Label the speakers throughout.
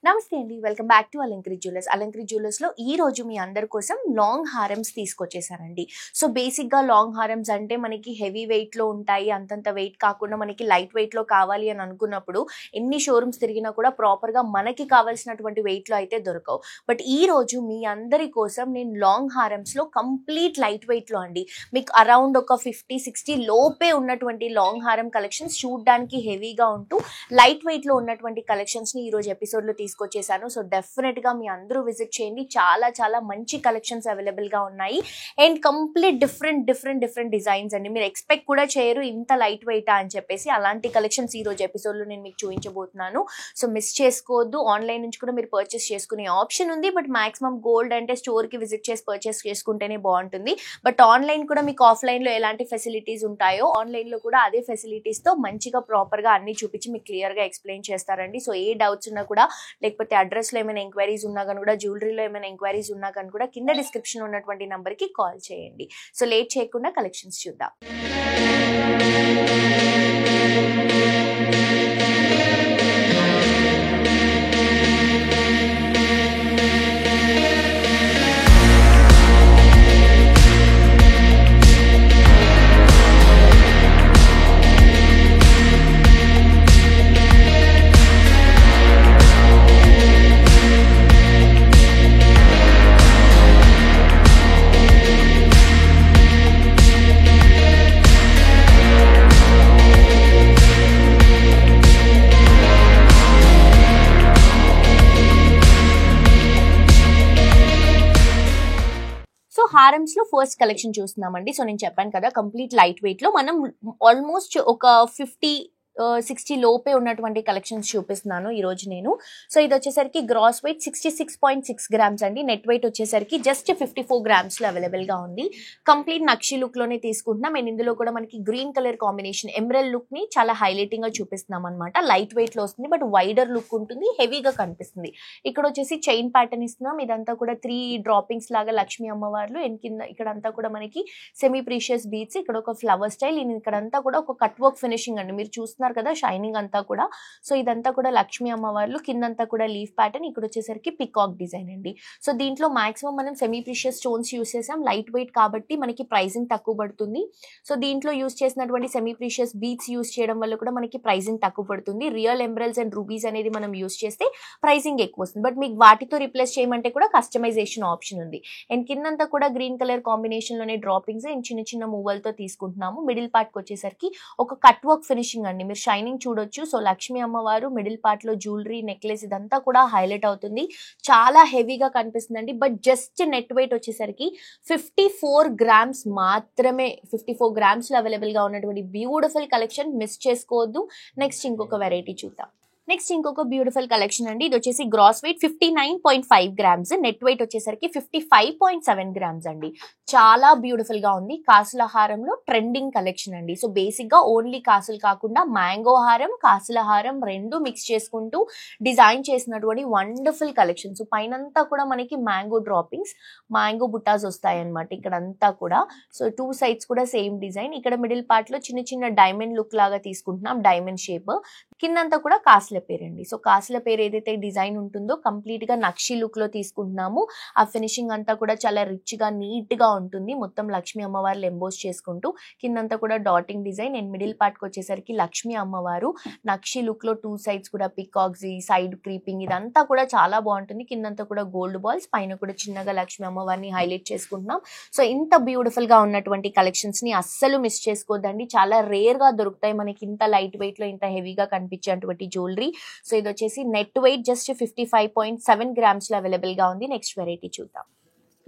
Speaker 1: నమస్తే అండి, welcome back to అలంకరి jewellers. అలంకరి జ్యువెలర్స్లో ఈ రోజు మీ అందరి కోసం లాంగ్ హారమ్స్ తీసుకొచ్చేసానండి. సో బేసిక్గా లాంగ్ హారమ్స్ అంటే మనకి హెవీ వెయిట్లో ఉంటాయి, అంతంత వెయిట్ కాకుండా మనకి లైట్ వెయిట్లో కావాలి అని అనుకున్నప్పుడు ఎన్ని షోరూమ్స్ తిరిగినా కూడా ప్రాపర్గా మనకి కావాల్సినటువంటి వెయిట్లో అయితే దొరకవు. బట్ ఈ రోజు మీ అందరి కోసం నేను లాంగ్ హారమ్స్లో కంప్లీట్ లైట్ వెయిట్లో అండి, మీకు అరౌండ్ ఒక 50-60 లోపే ఉన్నటువంటి లాంగ్ హారం కలెక్షన్స్, చూడడానికి హెవీగా ఉంటూ లైట్ వెయిట్లో ఉన్నటువంటి కలెక్షన్స్ని ఈరోజు ఎపిసోడ్లో తీసుకొచ్చేసాను. సో డెఫినెట్ గా మీ అందరూ విజిట్ చేయండి. చాలా మంచి కలెక్షన్స్ అవైలబుల్ గా ఉన్నాయి అండ్ కంప్లీట్ డిఫరెంట్ డిజైన్స్ అండి. మీరు ఎక్స్పెక్ట్ కూడా చేయరు ఇంత లైట్ వెయిట్ అని చెప్పేసి. అలాంటి కలెక్షన్స్ ఈ రోజు ఎపిసోడ్ లో నేను మీకు చూపించబోతున్నాను. సో మిస్ చేసుకోవద్దు. ఆన్లైన్ నుంచి కూడా మీరు పర్చేస్ చేసుకునే ఆప్షన్ ఉంది, బట్ మాక్సిమం గోల్డ్ అంటే స్టోర్ కి విజిట్ చేసి పర్చేస్ చేసుకుంటేనే బాగుంటుంది. బట్ ఆన్లైన్ కూడా మీకు ఆఫ్లైన్ లో ఎలాంటి ఫెసిలిటీస్ ఉంటాయో ఆన్లైన్ లో కూడా అదే ఫెసిలిటీస్ తో మంచిగా ప్రాపర్ గా అన్ని చూపించి మీకు క్లియర్ గా ఎక్స్ప్లెయిన్ చేస్తారండి. సో ఏ డౌట్స్ ఉన్నా కూడా, లేకపోతే అడ్రస్లో ఏమైనా ఎంక్వైరీస్ ఉన్నా కానీ కూడా, జ్యువెలరీలో ఏమైనా ఎంక్వైరీస్ ఉన్నా కానీ కూడా కింద డిస్క్రిప్షన్ ఉన్నటువంటి నెంబర్కి కాల్ చేయండి. సో లేట్ చేయకుండా కలెక్షన్స్ చూద్దాం. హారమ్స్ లో ఫస్ట్ కలెక్షన్ చూస్తున్నామండి. సో నేను చెప్పాను కదా, కంప్లీట్ లైట్ వెయిట్ లో మనం ఆల్మోస్ట్ ఒక 50-60 లోపే ఉన్నటువంటి కలెక్షన్స్ చూపిస్తున్నాను ఈ రోజు నేను. సో ఇది వచ్చేసరికి గ్రాస్ వెయిట్ 66.6 గ్రామ్స్ అండి. నెట్ వెయిట్ వచ్చేసరికి జస్ట్ 54 గ్రామ్స్ లో అవైలబుల్ గా ఉంది. కంప్లీట్ నక్షి లుక్ లోనే తీసుకుంటున్నాం అండ్ ఇందులో కూడా మనకి green colour combination emerald look ని చాలా హైలైటింగ్ గా చూపిస్తున్నాం అనమాట. లైట్ వెయిట్ లో వస్తుంది, బట్ వైడర్ లుక్ ఉంటుంది, హెవీగా కనిపిస్తుంది. ఇక్కడ వచ్చేసి చైన్ ప్యాటర్న్ ఇస్తున్నాం. ఇదంతా కూడా 3 డ్రాపింగ్స్ లాగా లక్ష్మీ అమ్మవార్లు అండ్ కింద ఇక్కడంతా కూడా మనకి సెమీ ప్రీషియస్ బీడ్స్, ఇక్కడ ఒక ఫ్లవర్ స్టైల్, ఇక్కడంతా కూడా ఒక కట్ వర్క్ ఫినిషింగ్ అండి. మీరు చూస్తున్నారు కదా షైనింగ్ అంతా కూడా. సో ఇదంతా కూడా లక్ష్మీ అమ్మవార్లు, కిందంతా కూడా లీఫ్ ప్యాటర్న్, ఇక్కడ వచ్చేసరికి పికాక్ డిజైన్ అండి. సో దీంట్లో మాక్సిమం మనం సెమీ ప్రీషియస్ స్టోన్స్ యూస్ చేసాం. లైట్ వెయిట్ కాబట్టి మనకి ప్రైసింగ్ తక్కువ పడుతుంది. సో దీంట్లో యూస్ చేసినటువంటి సెమీ ప్రీషియస్ బీడ్స్ యూస్ చేయడం వల్ల కూడా మనకి ప్రైసింగ్ తక్కువ పడుతుంది. రియల్ ఎంబ్రల్స్ అండ్ రూబీస్ అనేది మనం యూస్ చేస్తే ప్రైసింగ్ ఎక్కువ వస్తుంది, బట్ మీకు వాటితో రిప్లేస్ చేయమంటే కూడా కస్టమైజేషన్ ఆప్షన్ ఉంది. అండ్ కిందంతా కూడా గ్రీన్ కలర్ కాంబినేషన్ లోనే డ్రాపింగ్స్ అండ్ చిన్న మూవలతో తీసుకుంటున్నాము. మిడిల్ పార్ట్ కి వచ్చేసరికి ఒక కట్ వర్క్ ఫినిషింగ్ అండి. మీరు షైనింగ్ చూడొచ్చు. సో లక్ష్మీ అమ్మవారు మిడిల్ పార్ట్ లో జ్యువెలరీ, నెక్లెస్ ఇదంతా కూడా హైలైట్ అవుతుంది. చాలా హెవీగా కనిపిస్తుందండి. బట్ జస్ట్ నెట్ వెయిట్ వచ్చేసరికి 54 గ్రామ్స్ మాత్రమే. 54 గ్రామ్స్ లో అవైలబుల్ గా ఉన్నటువంటి బ్యూటిఫుల్ కలెక్షన్ మిస్ చేసుకోవద్దు. నెక్స్ట్ ఇంకొక వెరైటీ చూద్దాం. నెక్స్ట్ ఇంకొక బ్యూటిఫుల్ కలెక్షన్ అండి. ఇది వచ్చేసి gross weight 59.5 grams, net weight వచ్చేసరికి 55.7 గ్రామ్స్ అండి. చాలా బ్యూటిఫుల్ గా ఉంది. కాసుల హారంలో ట్రెండింగ్ కలెక్షన్ అండి. సో బేసిక్ గా ఓన్లీ కాసులు కాకుండా మ్యాంగో హారం, కాసుల హారం రెండు మిక్స్ చేసుకుంటూ డిజైన్ చేసినటువంటి వండర్ఫుల్ కలెక్షన్. సో పైనంతా కూడా మనకి మ్యాంగో డ్రాపింగ్స్, మ్యాంగో బుట్టాస్ వస్తాయి అనమాట ఇక్కడ అంతా కూడా. సో 2 సైడ్స్ కూడా సేమ్ డిజైన్. ఇక్కడ మిడిల్ పార్ట్ లో చిన్న డైమండ్ లుక్ లాగా తీసుకుంటున్నాం, డైమండ్ షేప్. కిందంతా కూడా కాసుల పేరండి. సో కాసుల పేరు ఏదైతే డిజైన్ ఉంటుందో కంప్లీట్ గా నక్షి లుక్ లో తీసుకుంటున్నాము. ఆ ఫినిషింగ్ అంతా కూడా చాలా రిచ్ గా నీట్ గా ఉంటుంది. మొత్తం లక్ష్మీ అమ్మవారు ఎంబోస్ చేసుకుంటూ కిందంతా కూడా dating design and middle part కి వచ్చేసరికి లక్ష్మీ అమ్మవారు నక్షి లుక్ లో 2 సైడ్స్ కూడా పికాక్స్, సైడ్ క్రీపింగ్ ఇదంతా కూడా చాలా బాగుంటుంది. కిందంతా కూడా గోల్డ్ బాల్స్, పైన కూడా చిన్నగా లక్ష్మీ అమ్మవారిని హైలైట్ చేసుకుంటున్నాం. సో ఇంత బ్యూటిఫుల్ గా ఉన్నటువంటి కలెక్షన్స్ ని అస్సలు మిస్ చేసుకోవద్దండి. చాలా రేర్ గా దొరుకుతాయి మనకి ఇంత లైట్ వెయిట్ లో ఇంత హెవీగా కనిపించేటువంటి జ్యువెలరీ. సో ఇది వచ్చేసి నెట్ వెయిట్ జస్ట్ 55.7 గ్రామ్స్ లో అవైలబుల్ గా ఉంది. నెక్స్ట్ వెరైటీ చూద్దాం.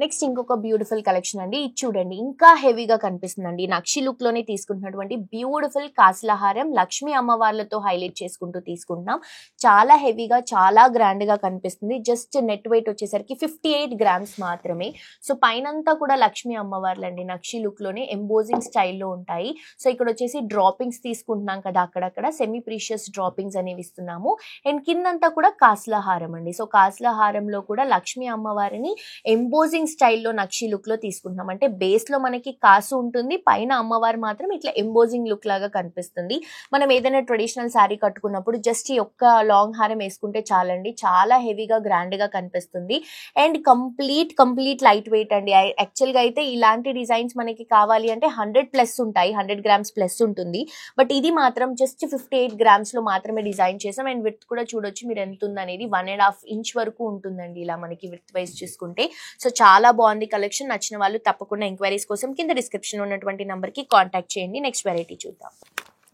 Speaker 1: నెక్స్ట్ ఇంకొక బ్యూటిఫుల్ కలెక్షన్ అండి. ఇది చూడండి, ఇంకా హెవీగా కనిపిస్తుందండి. నక్షి లుక్ లోనే తీసుకుంటున్నటువంటి బ్యూటిఫుల్ కాసుల హారం, లక్ష్మీ అమ్మవార్లతో హైలైట్ చేసుకుంటూ తీసుకుంటున్నాం. చాలా హెవీగా, చాలా గ్రాండ్ గా కనిపిస్తుంది. జస్ట్ నెట్ వెయిట్ వచ్చేసరికి 58 గ్రామ్స్ మాత్రమే. సో పైనంతా కూడా లక్ష్మీ అమ్మవార్లు అండి, నక్షి లుక్ లోనే ఎంబోజింగ్ స్టైల్లో ఉంటాయి. సో ఇక్కడ వచ్చేసి డ్రాపింగ్స్ తీసుకుంటున్నాం కదా, అక్కడక్కడ సెమీ ప్రీషియస్ డ్రాపింగ్స్ అనేవి ఇస్తున్నాము. అండ్ కిందంతా కూడా కాసుల హారం అండి. సో కాసుల హారంలో కూడా లక్ష్మీ అమ్మవారిని ఎంబోజింగ్ స్టైల్లో నక్షి లుక్ లో తీసుకుంటున్నాం. అంటే బేస్ లో మనకి కాసు ఉంటుంది, పైన అమ్మవారు మాత్రం ఇట్లా ఎంబోజింగ్ లుక్ లాగా కనిపిస్తుంది. మనం ఏదైనా ట్రెడిషనల్ శారీ కట్టుకున్నప్పుడు జస్ట్ ఈ ఒక్క లాంగ్ హారం వేసుకుంటే చాలండి, చాలా హెవీగా గ్రాండ్ గా కనిపిస్తుంది. అండ్ కంప్లీట్ లైట్ వెయిట్ అండి. యాక్చువల్ గా అయితే ఇలాంటి డిజైన్స్ మనకి కావాలి అంటే 100 ప్లస్ ఉంటాయి, 100 గ్రామ్స్ ప్లస్ ఉంటుంది. బట్ ఇది మాత్రం జస్ట్ 58 గ్రామ్స్ లో మాత్రమే డిజైన్ చేసాం. అండ్ విత్ కూడా చూడొచ్చు మీరు ఎంత ఉందనేది, 1.5 ఇంచ్ వరకు ఉంటుందండి ఇలా మనకి విత్ వైజ్ చూసుకుంటే. సో చాలా బాగుంది కలెక్షన్. నచ్చిన వాళ్ళు తప్పకుండా ఎంక్వైరీస్ కోసం కింద డిస్క్రిప్షన్ లో ఉన్నటువంటి నంబర్ కి కాంటాక్ట్ చేయండి. నెక్స్ట్ వెరైటీ చూద్దాం.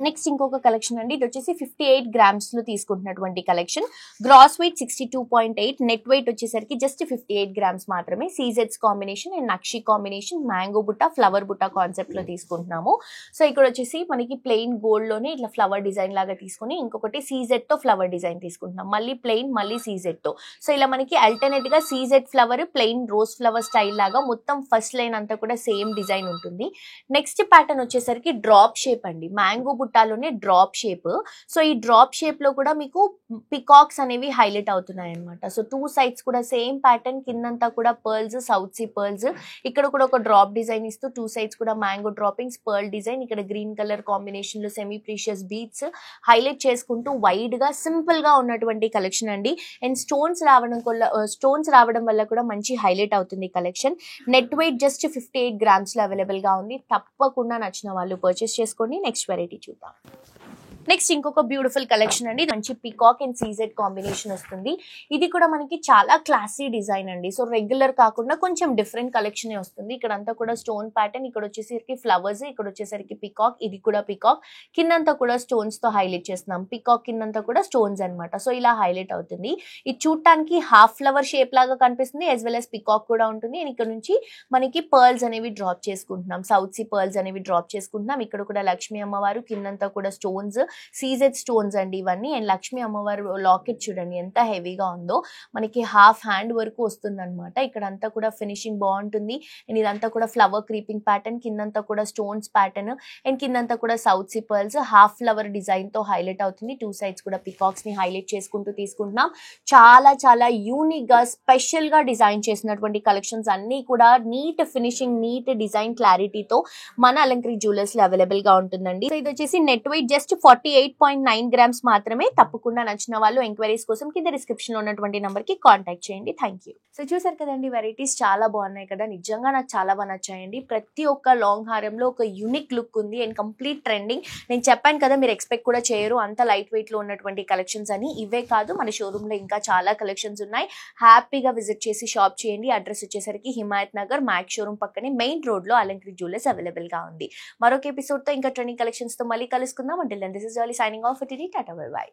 Speaker 1: నెక్స్ట్ ఇంకొక కలెక్షన్ అండి. ఇది వచ్చేసి 58 గ్రామ్స్ లో తీసుకుంటున్నటువంటి collection. Gross weight 62.8, net weight వచ్చేసరికి జస్ట్ 58 గ్రామ్స్ మాత్రమే. సీజెడ్స్ కాంబినేషన్ అండ్ నక్షి కాంబినేషన్, మ్యాంగో బుట్ట, ఫ్లవర్ బుట్ట కాన్సెప్ట్ లో తీసుకుంటున్నాము. సో ఇక్కడ వచ్చేసి మనకి ప్లెయిన్ గోల్డ్ లోనే ఇట్లా ఫ్లవర్ డిజైన్ లాగా తీసుకుని, ఇంకొకటి సీజెడ్ తో ఫ్లవర్ డిజైన్ తీసుకుంటున్నాం. మళ్ళీ ప్లెయిన్, మళ్ళీ సీజెడ్ తో. సో ఇలా మనకి అల్టర్నేట్ గా CZ flower, plain rose flower style లాగా మొత్తం ఫస్ట్ లైన్ అంతా కూడా సేమ్ డిజైన్ ఉంటుంది. నెక్స్ట్ ప్యాటర్న్ వచ్చేసరికి డ్రాప్ షేప్ అండి. మ్యాంగో బుట్టాలోనే డ్రాప్ షేప్. సో ఈ డ్రాప్ షేప్ లో కూడా మీకు పికాక్స్ అనేవి హైలైట్ అవుతున్నాయి అనమాట. సో 2 సైడ్స్ కూడా సేమ్ ప్యాటర్న్, కిందంతా కూడా పర్ల్స్, సౌత్ సీ పర్ల్స్. ఇక్కడ కూడా ఒక డ్రాప్ డిజైన్ ఇస్తూ 2 సైడ్స్ కూడా మ్యాంగో డ్రాపింగ్స్, పర్ల్ డిజైన్. ఇక్కడ గ్రీన్ కలర్ కాంబినేషన్ లో సెమీ ప్రీషియస్ బీట్స్ హైలైట్ చేసుకుంటూ వైడ్ గా సింపుల్ గా ఉన్నటువంటి కలెక్షన్ అండి. అండ్ స్టోన్స్ రావడం వల్ల కూడా మంచి హైలైట్ అవుతుంది collection. Net weight just 58 grams లో అవైలబుల్ గా ఉంది. తప్పకుండా నచ్చిన వాళ్ళు పర్చేస్ చేసుకోండి. నెక్స్ట్ వెరైటీ చూద్దాం. నెక్స్ట్ ఇంకొక బ్యూటిఫుల్ కలెక్షన్ అండి. మంచి పికాక్ అండ్ సీజెడ్ కాంబినేషన్ వస్తుంది. ఇది కూడా మనకి చాలా క్లాసీ డిజైన్ అండి. సో రెగ్యులర్ కాకుండా కొంచెం డిఫరెంట్ కలెక్షన్ వస్తుంది. ఇక్కడ అంతా కూడా స్టోన్ ప్యాటర్న్, ఇక్కడ వచ్చేసరికి ఫ్లవర్స్, ఇక్కడ వచ్చేసరికి పికాక్, ఇది కూడా పికాక్, కిందంతా కూడా స్టోన్స్ తో హైలైట్ చేస్తున్నాం. పికాక్ కిందంతా కూడా స్టోన్స్ అనమాట. సో ఇలా హైలైట్ అవుతుంది. ఇది చూడటానికి హాఫ్ ఫ్లవర్ షేప్ లాగా కనిపిస్తుంది, యాజ్ వెల్ as పికాక్ కూడా ఉంటుంది. అండ్ ఇక్కడ నుంచి మనకి పర్ల్స్ అనేవి డ్రాప్ చేసుకుంటున్నాం, సౌత్ సీ పర్ల్స్ అనేవి డ్రాప్ చేసుకుంటున్నాం. ఇక్కడ కూడా లక్ష్మీ అమ్మవారు, కిందంతా కూడా స్టోన్స్, సీజెడ్ స్టోన్స్ అండి ఇవన్నీ. అండ్ లక్ష్మీ అమ్మవారు లాకెట్ చూడండి ఎంత హెవీగా ఉందో, మనకి హాఫ్ హ్యాండ్ వరకు వస్తుంది అనమాట. ఇక్కడ అంతా కూడా ఫినిషింగ్ బాగుంటుంది. అండ్ ఇదంతా కూడా ఫ్లవర్ క్రీపింగ్ ప్యాటర్న్, కిందంతా కూడా స్టోన్స్ ప్యాటర్న్, అండ్ కిందంతా కూడా south sea pearls, half flower design తో హైలైట్ అవుతుంది. 2 సైడ్స్ కూడా పికాక్స్ ని హైలైట్ చేసుకుంటూ తీసుకుంటున్నాం. చాలా యూనిక్ గా స్పెషల్ గా డిజైన్ చేసినటువంటి కలెక్షన్స్ అన్ని కూడా నీట్ ఫినిషింగ్, నీట్ డిజైన్ క్లారిటీతో మన అలంకరి జ్యువెలర్స్ లో అవైలబుల్ గా ఉంటుందండి. సో ఇది వచ్చేసి నెట్ వెయిట్ జస్ట్ 48.9 గ్రామ్స్ మాత్రమే. తప్పకుండా నచ్చిన వాళ్ళు ఎంక్వైరీస్ కోసం కింద డిస్క్రిప్షన్ లో ఉన్నటువంటి నంబర్ కి కాంటాక్ట్ చేయండి. Thank you. సో చూసారు కదండి, వెరైటీస్ చాలా బాగున్నాయి కదా. నిజంగా నాకు చాలా బాగా నచ్చాయండి. ప్రతి ఒక్క లాంగ్ హారంలో ఒక యూనిక్ లుక్ ఉంది అండ్ కంప్లీట్ ట్రెండింగ్. నేను చెప్పాను కదా, మీరు ఎక్స్పెక్ట్ కూడా చేయరు అంత లైట్ వెయిట్ లో ఉన్నటువంటి కలెక్షన్స్ అని. ఇవే కాదు, మన షోరూమ్ లో ఇంకా చాలా కలెక్షన్స్ ఉన్నాయి. హ్యాపీగా విజిట్ చేసి షాప్ చేయండి. అడ్రస్ వచ్చేసరికి హిమాయత్ నగర్ మ్యాక్ షోరూమ్ పక్కనే మెయిన్ రోడ్ లో అలంకరి జ్యువెలర్స్ అవైలబుల్ గా ఉంది. మరొక ఎపిసోడ్ తో ఇంకా ట్రెండింగ్ కలెక్షన్స్ తో మళ్ళీ కలుసుకుందాం. Until then, this is Jolly signing off for today. Tata, bye bye.